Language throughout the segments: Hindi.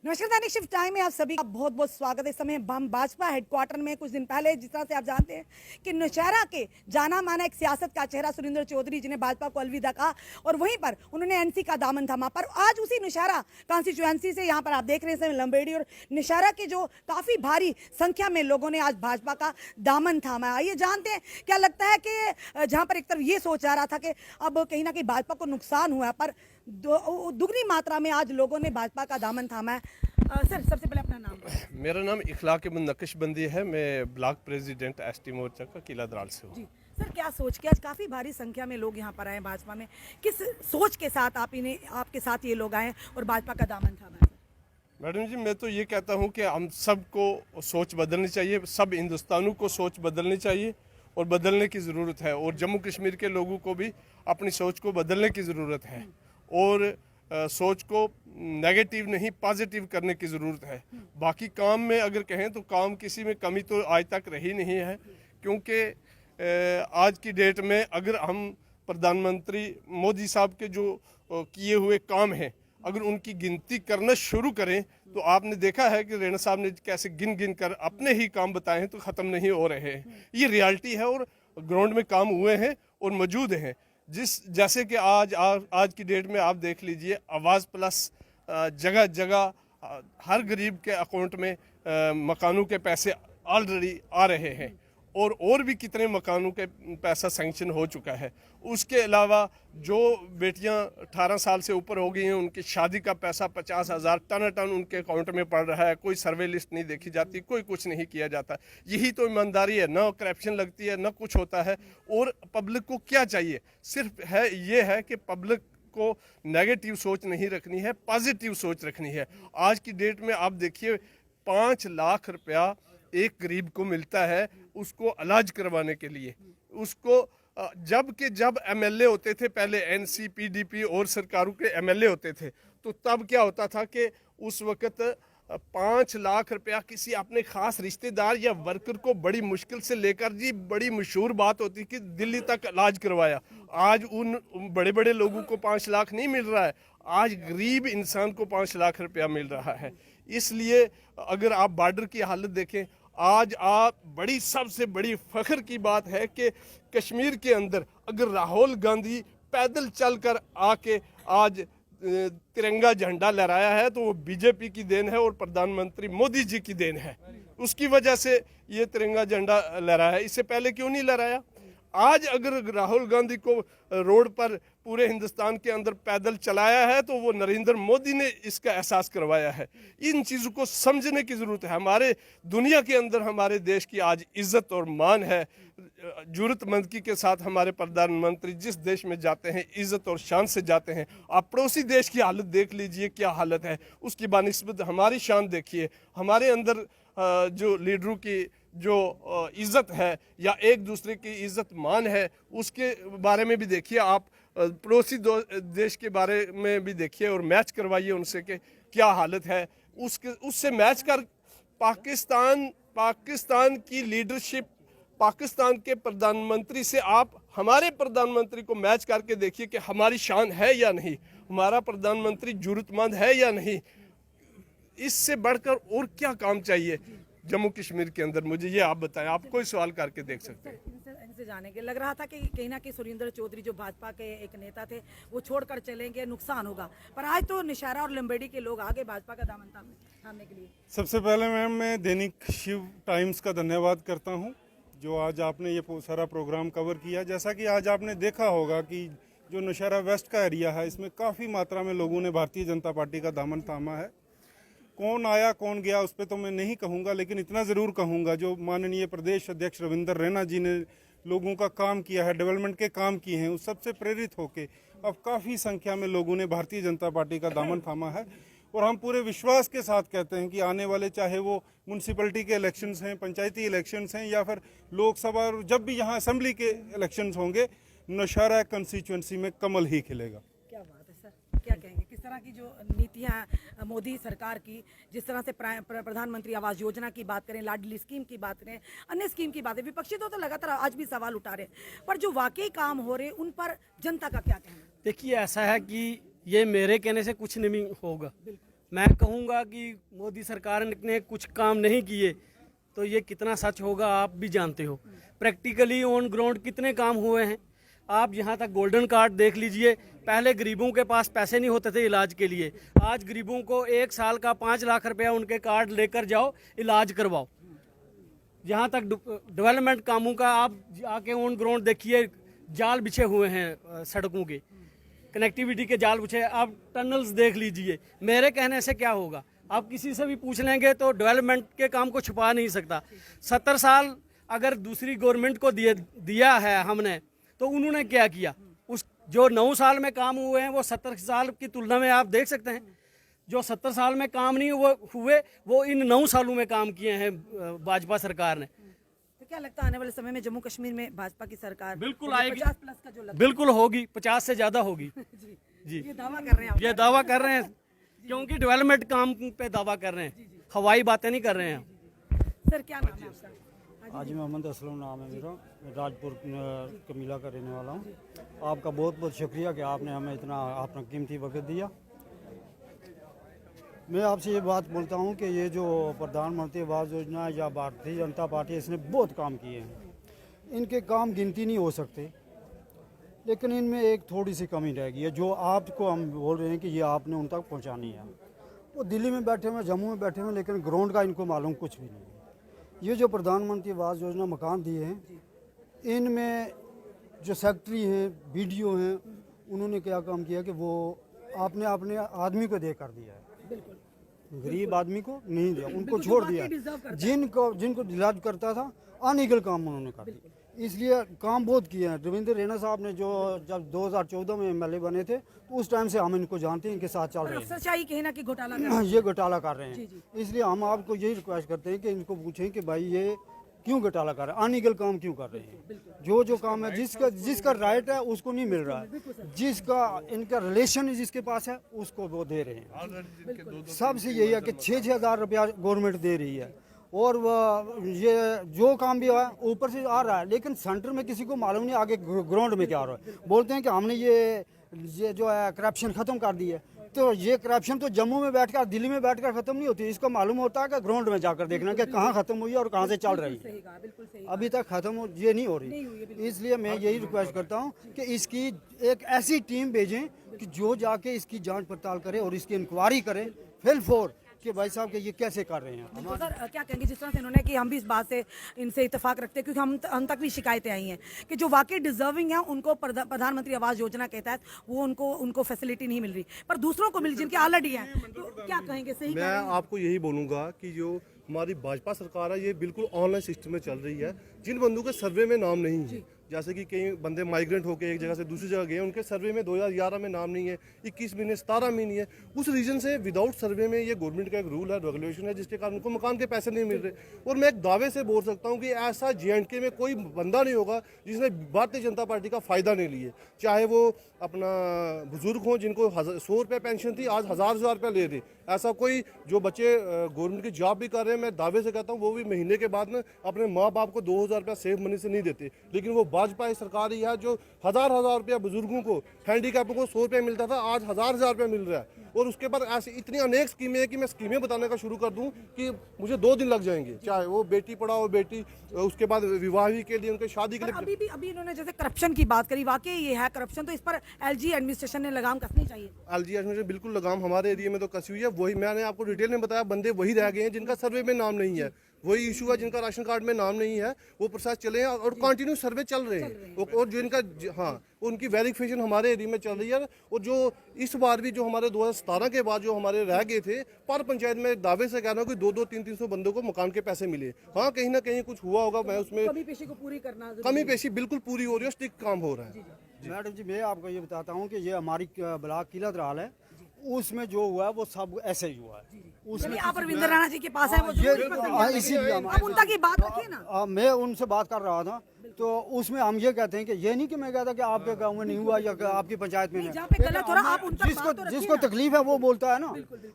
नमस्कार, दैनिक शिफ्ट टाइम में आप सभी का बहुत बहुत स्वागत है। इस समय हम भाजपा हेडक्वार्टर में कुछ दिन पहले, जिस तरह से आप जानते हैं कि नौशहरा के जाना माना एक सियासत का चेहरा सुरेंद्र चौधरी जिन्हें भाजपा को अलविदा कहा और वहीं पर उन्होंने एनसी का दामन थामा। पर आज उसी नौशहरा कॉन्स्टिट्यूएंसी से यहाँ पर आप देख रहे हैं लंबेड़ी और नौशहरा के जो काफ़ी भारी संख्या में लोगों ने आज भाजपा का दामन थामा। आइए जानते हैं क्या लगता है कि जहाँ पर एक तरफ ये सोचा रहा था कि अब कहीं ना कहीं भाजपा को नुकसान हुआ, पर दुगनी मात्रा में आज लोगों ने भाजपा का दामन थामा है। सर, सबसे पहले अपना नाम। मेरा नाम इखलाक-ए-मुन नक्शबंदी है। मैं ब्लॉक प्रेसिडेंट एसटी मोर्चा का किला दराल से हूँ। जी सर, क्या सोच के आज काफ़ी भारी संख्या में लोग यहाँ पर आए भाजपा में, किस सोच के साथ आपके साथ ये लोग आए और भाजपा का दामन थामा है? मैडम जी, मैं तो ये कहता हूँ कि हम सबको सोच बदलनी चाहिए, सब हिंदुस्तानियों को सोच बदलनी चाहिए और बदलने की ज़रूरत है। और जम्मू कश्मीर के लोगों को भी अपनी सोच को बदलने की ज़रूरत है और सोच को नेगेटिव नहीं पॉजिटिव करने की ज़रूरत है। बाकी काम में अगर कहें तो काम किसी में कमी तो आज तक रही नहीं है, क्योंकि आज की डेट में अगर हम प्रधानमंत्री मोदी साहब के जो किए हुए काम हैं अगर उनकी गिनती करना शुरू करें तो आपने देखा है कि रेणा साहब ने कैसे गिन गिन कर अपने ही काम बताए हैं तो ख़त्म नहीं हो रहे हैं। ये रियलिटी है और ग्राउंड में काम हुए हैं और मौजूद हैं। जैसे कि आज की डेट में आप देख लीजिए, आवाज़ प्लस जगह जगह हर गरीब के अकाउंट में मकानों के पैसे ऑलरेडी आ रहे हैं और भी कितने मकानों के पैसा सैंक्शन हो चुका है। उसके अलावा जो बेटियां 18 साल से ऊपर हो गई हैं उनकी शादी का पैसा 50,000 टन उनके अकाउंट में पड़ रहा है। कोई सर्वे लिस्ट नहीं देखी जाती, कोई कुछ नहीं किया जाता। यही तो ईमानदारी है, ना करप्शन लगती है, ना कुछ होता है। और पब्लिक को क्या चाहिए, सिर्फ ये है कि पब्लिक को नेगेटिव सोच नहीं रखनी है, पॉजिटिव सोच रखनी है। आज की डेट में आप देखिए 5 लाख रुपया एक गरीब को मिलता है उसको इलाज करवाने के लिए। उसको जब एमएलए होते थे, पहले एनसी पीडीपी और सरकारों के एमएलए होते थे, तो तब क्या होता था कि उस वक्त 5 लाख रुपया किसी अपने खास रिश्तेदार या वर्कर को बड़ी मुश्किल से लेकर, जी बड़ी मशहूर बात होती कि दिल्ली तक इलाज करवाया। आज उन बड़े बड़े लोगों को 5 लाख नहीं मिल रहा है, आज गरीब इंसान को 5 लाख रुपया मिल रहा है। इसलिए अगर आप बॉर्डर की हालत देखें, आज आप सबसे बड़ी फख्र की बात है कि कश्मीर के अंदर अगर राहुल गांधी पैदल चलकर आके आज तिरंगा झंडा लहराया है तो वो बीजेपी की देन है और प्रधानमंत्री मोदी जी की देन है। उसकी वजह से ये तिरंगा झंडा लहराया है, इससे पहले क्यों नहीं लहराया? आज अगर राहुल गांधी को रोड पर पूरे हिंदुस्तान के अंदर पैदल चलाया है तो वो नरेंद्र मोदी ने इसका एहसास करवाया है। इन चीज़ों को समझने की ज़रूरत है। हमारे दुनिया के अंदर हमारे देश की आज इज्जत और मान है। जरूरतमंदगी के साथ हमारे प्रधानमंत्री जिस देश में जाते हैं इज्जत और शान से जाते हैं। आप पड़ोसी देश की हालत देख लीजिए, क्या हालत है, उसकी बानिस्बत हमारी शान देखिए। हमारे अंदर जो लीडरों की जो इज़्ज़त है या एक दूसरे की इज़्ज़त मान है उसके बारे में भी देखिए। आप पड़ोसी देश के बारे में भी देखिए और मैच करवाइए उनसे कि क्या हालत है। उससे मैच कर पाकिस्तान की लीडरशिप, पाकिस्तान के प्रधानमंत्री से आप हमारे प्रधानमंत्री को मैच करके देखिए कि हमारी शान है या नहीं, हमारा प्रधानमंत्री जरूरतमंद है या नहीं। इससे बढ़कर और क्या काम चाहिए जम्मू कश्मीर के अंदर? मुझे ये आप बताएं, आप कोई सवाल करके देख सकते हैं। इनसे जाने के लग रहा था कि कहीं ना कहीं सुरेंद्र चौधरी जो भाजपा के एक नेता थे वो छोड़कर चलेंगे, नुकसान होगा, पर आज तो नौशहरा और लंबेड़ी के लोग आगे भाजपा का दामन थामने के लिए। सबसे पहले मैम मैं दैनिक शिव टाइम्स का धन्यवाद करता हूँ जो आज आपने ये सारा प्रोग्राम कवर किया। जैसा कि आज आपने देखा होगा कि जो नौशहरा वेस्ट का एरिया है इसमें काफ़ी मात्रा में लोगों ने भारतीय जनता पार्टी का दामन थामा है। कौन आया कौन गया उस पर तो मैं नहीं कहूँगा, लेकिन इतना ज़रूर कहूँगा जो माननीय प्रदेश अध्यक्ष रविंदर रैना जी ने लोगों का काम किया है, डेवलपमेंट के काम किए हैं, उस सबसे प्रेरित होके अब काफ़ी संख्या में लोगों ने भारतीय जनता पार्टी का दामन थामा है। और हम पूरे विश्वास के साथ कहते हैं कि आने वाले चाहे वो म्यूनसिपलिटी के इलेक्शंस हैं, पंचायती इलेक्शंस हैं या फिर लोकसभा, जब भी यहाँ असेंबली के इलेक्शंस होंगे नौशहरा कंस्टिट्यूएंसी में कमल ही खिलेगा। क्या बात है सर, क्या कहेंगे? किस तरह की जो नीतियां मोदी सरकार की, जिस तरह से प्रधानमंत्री आवास योजना की बात करें, लाडली स्कीम की बात करें, अन्य स्कीम की बातें, विपक्षी तो लगातार आज भी सवाल उठा रहे हैं, पर जो वाकई काम हो रहे उन पर जनता का क्या कहना? देखिए, ऐसा है कि ये मेरे कहने से कुछ नहीं होगा। मैं कहूँगा कि मोदी सरकार ने कुछ काम नहीं किए, तो ये कितना सच होगा आप भी जानते हो। प्रैक्टिकली ऑन ग्राउंड कितने काम हुए हैं। आप यहाँ तक गोल्डन कार्ड देख लीजिए, पहले गरीबों के पास पैसे नहीं होते थे इलाज के लिए, आज गरीबों को 1 साल का 5 लाख रुपया उनके कार्ड लेकर जाओ, इलाज करवाओ। यहाँ तक डेवलपमेंट कामों का आप आके ऑन ग्राउंड देखिए, जाल बिछे हुए हैं सड़कों के, कनेक्टिविटी के जाल बिछे। आप टनल्स देख लीजिए। मेरे कहने से क्या होगा, आप किसी से भी पूछ लेंगे तो डेवलपमेंट के काम को छुपा नहीं सकता। 70 साल अगर दूसरी गवर्नमेंट को दिया है हमने, तो उन्होंने क्या किया? उस जो 9 साल में काम हुए हैं वो 70 साल की तुलना में आप देख सकते हैं। जो 70 साल में काम नहीं हुए वो इन 9 सालों में काम किए हैं भाजपा सरकार ने। तो क्या लगता है आने वाले समय में जम्मू कश्मीर में भाजपा की सरकार बिल्कुल आएगी, 50+ का जो लगता बिल्कुल होगी, 50 से ज़्यादा होगी। जी, ये दावा कर रहे हैं आप? ये दावा कर रहे हैं क्योंकि डेवलपमेंट काम पे दावा कर रहे हैं, हवाई बातें नहीं कर रहे हैं। सर क्या नाम है आपका? हाजी मोहम्मद असलम नाम है मेरा, मैं राजपुर कमीला का रहने वाला हूँ। आपका बहुत बहुत शुक्रिया कि आपने हमें इतना अपना कीमती वक्त दिया। मैं आपसे ये बात बोलता हूँ कि ये जो प्रधानमंत्री आवास योजना या भारतीय जनता पार्टी, इसने बहुत काम किए हैं। इनके काम गिनती नहीं हो सकते, लेकिन इनमें एक थोड़ी सी कमी रह गई है जो आपको हम बोल रहे हैं कि ये आपने उन तक पहुँचानी है। वो दिल्ली में बैठे हुए, जम्मू में बैठे हुए, लेकिन ग्राउंड का इनको मालूम कुछ भी नहीं है। ये जो प्रधानमंत्री आवास योजना मकान दिए हैं, इनमें जो सेक्रेटरी हैं, बीडीओ हैं, उन्होंने क्या काम किया कि वो आपने अपने आदमी को दे कर दिया है, गरीब आदमी को नहीं दिया, उनको छोड़ दिया। जिनको डिजर्व करता था अनईगल काम उन्होंने कर दिया। इसलिए काम बहुत किए हैं। रविंद्र रैना साहब ने जो जब 2014 में एमएलए बने थे, तो उस टाइम से हम इनको जानते हैं, इनके साथ चल रहे हैं। अफसरशाही कहीं ना कहीं घोटाला ये घोटाला कर रहे हैं। इसलिए हम आपको यही रिक्वेस्ट करते हैं कि इनको पूछें कि भाई ये क्यों घोटाला कर रहे हैं, अनईगल काम क्यों कर रहे हैं। जो काम है, जिसका राइट है उसको नहीं मिल रहा है, जिसका इनका रिलेशन जिसके पास है उसको वो दे रहे हैं। सबसे यही है कि 6-6 हज़ार रुपया गवर्नमेंट दे रही है, और ये जो काम भी है ऊपर से आ रहा है, लेकिन सेंटर में किसी को मालूम नहीं आगे ग्राउंड में क्या हो रहा है। बोलते हैं कि हमने ये जो है करप्शन ख़त्म कर दी है, तो ये करप्शन तो जम्मू में बैठकर, दिल्ली में बैठकर ख़त्म नहीं होती। इसको मालूम होता है कि ग्राउंड में जाकर देखना कि कहाँ ख़त्म हुई है और कहाँ से चल रही है। अभी तक ख़त्म ये नहीं हो रही। इसलिए मैं यही रिक्वेस्ट करता हूँ कि इसकी एक ऐसी टीम भेजें कि जो जाके इसकी जाँच पड़ताल करे और इसकी इंक्वायरी करे फिल फोर कि भाई साहब के ये कैसे कर रहे हैं। तो सर क्या कहेंगे, जिस तरह से इन्होंने कि हम भी इस बात से इनसे इत्तेफाक रखते हैं, क्योंकि हम तक भी शिकायतें आई हैं कि जो वाकई डिजर्विंग है उनको प्रधानमंत्री आवास योजना के तहत वो उनको फैसिलिटी नहीं मिल रही, पर दूसरों को मिल जिनके ऑलरेडी हैं। तो क्या कहेंगे, सही मैं आपको यही बोलूँगा कि जो हमारी भाजपा सरकार है ये बिल्कुल ऑनलाइन सिस्टम में चल रही है। जिन बंदों के सर्वे में नाम नहीं है, जैसे कि कई बंदे माइग्रेंट होकर एक जगह से दूसरी जगह गए, उनके सर्वे में 2011 में नाम नहीं है, 21 में नहीं, 17 में नहीं है। उस रीजन से विदाउट सर्वे में ये गवर्नमेंट का एक रूल है, रेगुलेशन है, जिसके कारण उनको मकान के पैसे नहीं मिल रहे। और मैं एक दावे से बोल सकता हूँ कि ऐसा JNK में कोई बंदा नहीं होगा जिसने भारतीय जनता पार्टी का फ़ायदा नहीं लिए, चाहे वो अपना बुजुर्ग हों जिनको 100 रुपये पेंशन थी, आज 1000 रुपये ले रहे। ऐसा कोई जो बच्चे गवर्नमेंट की जॉब भी कर रहे हैं, मैं दावे से कहता हूँ वो भी महीने के बाद में अपने माँ बाप को 2000 रुपया सेव मनी से नहीं देते। लेकिन वो भाजपा सरकार ही है जो हजार रुपया बुजुर्गों को, हैंडीकैपों को 100 रुपये मिलता था, आज 1000 रुपया मिल रहा है। और उसके बाद ऐसी इतनी अनेक स्कीमें हैं कि मैं स्कीमें बताने का शुरू कर दूं कि मुझे 2 दिन लग जाएंगे। चाहे वो बेटी पढ़ाओ बेटी, उसके बाद विवाह के लिए, उनके शादी के लिए। अभी इन्होंने जैसे करप्शन की बात करी, वाकई ये है करप्शन, तो इस पर LG एडमिनिस्ट्रेशन ने लगाम कसनी चाहिए। LG एडमिनिस्ट्रेशन बिल्कुल लगाम हमारे एरिया में तो कसी हुई है। वही मैंने आपको डिटेल में बताया, बंदे वही रह गए हैं जिनका सर्वे में नाम नहीं है, वही इशू है जिनका राशन कार्ड में नाम नहीं है। वो प्रोसेस चले हैं और कंटिन्यू सर्वे चल रहे हैं, और जो इनका उनकी वेरिफिकेशन हमारे एरिया में चल रही है। और जो इस बार भी जो हमारे 2017 के बाद जो हमारे रह गए थे, पर पंचायत में दावे से कह रहा हूँ कि 200, 300 बंदों को मकान के पैसे मिले। हाँ, कहीं ना कहीं कुछ हुआ होगा, मैं उसमें कमी पेशी को पूरी करना, कमी पेशी बिल्कुल पूरी हो रही है, स्टिक काम हो रहा है। मैडम जी, मैं आपको ये बताता हूँ कि ये हमारी ब्लॉक किला दराल है, उसमें जो हुआ है वो सब ऐसे ही हुआ है। उसमें आप रविंद्र राणा जी के पास है, वो इसीलिए आप उन तक ये बात रखिए ना। मैं उनसे बात कर रहा था तो उसमें हम ये कहते हैं कि ये नहीं कि मैं कहता कि आपके गांव में नहीं हुआ या कि आपकी पंचायत में नहीं। जहाँ पे गलत हो रहा, आप उन तक जिसको बात तो रखिए जिसको ना। तकलीफ है वो बोलता है ना।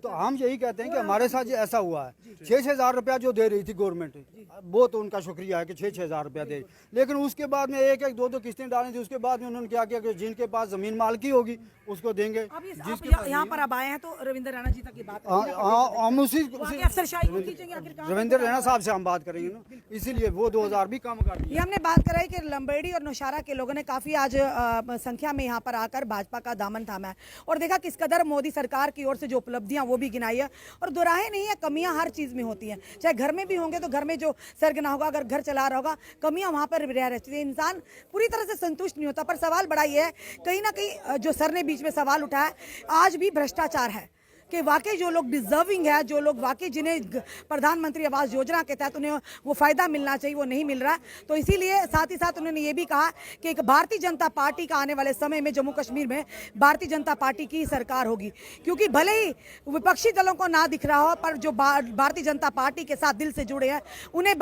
तो हम यही कहते हैं कि हमारे साथ ये ऐसा हुआ है। 6,000 रुपया जो दे रही थी गवर्नमेंट, वो तो उनका शुक्रिया है कि 6,000 रुपया दे, लेकिन उसके बाद में एक एक दो दो किस्तें डाली थी। उसके बाद में उन्होंने क्या किया कि जिनके पास जमीन मालकी होगी उसको देंगे। अब ये आप जिसके यहाँ पर अब आए हैं तो रविंद्र रैना जी तक की बात हम उसी वहाँ के अफसरशाही को खींचेंगे आखिरकार। रविंद्र रैना साहब से हम बात करेंगे ना, इसीलिए वो 2,000 भी कम कर दिया। ये हमने बात कराई कि लंबेड़ी और नौशहरा के लोगों ने काफी आज संख्या में यहाँ पर आकर भाजपा का दामन थामा है और देखा किस कदर मोदी सरकार की ओर से जो उपलब्धियां वो भी गिनाई है। और दोराहे नहीं है, कमियां हर चीज में होती हैं, चाहे घर में भी होंगे तो घर में जो सरगना होगा, अगर घर चला रहा होगा, कमियां वहां पर रह रहती है। इंसान पूरी तरह से संतुष्ट नहीं होता। पर सवाल बड़ा ये है, कहीं ना कहीं जो सर ने बीच में सवाल उठाया, आज भी भ्रष्टाचार है कि वाकई जो लोग डिजर्विंग है, जो लोग वाकई जिन्हें प्रधानमंत्री आवास योजना के तहत उन्हें वो फायदा मिलना चाहिए वो नहीं मिल रहा। तो इसीलिए साथ ही साथ उन्होंने ये भी कहा कि एक भारतीय जनता पार्टी का आने वाले समय में जम्मू कश्मीर में भारतीय जनता पार्टी की सरकार होगी, क्योंकि भले ही विपक्षी दलों को ना दिख रहा हो, पर जो भारतीय जनता पार्टी के साथ दिल से जुड़े हैं उन्हें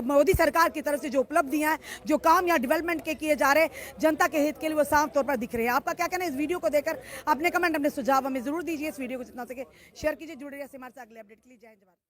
मोदी सरकार की तरफ से जो उपलब्धियां हैं, जो काम या डेवलपमेंट के किए जा रहे जनता के हित के लिए, वो साफ तौर पर दिख रहे हैं। आपका क्या कहना है इस वीडियो को देखकर? अपने कमेंट, अपने सुझाव हमें जरूर दीजिए। इस वीडियो को जितना सके शेयर कीजिए। जुड़े रहिए हमारे साथ अगले अपडेट के लिए। जय हिंद।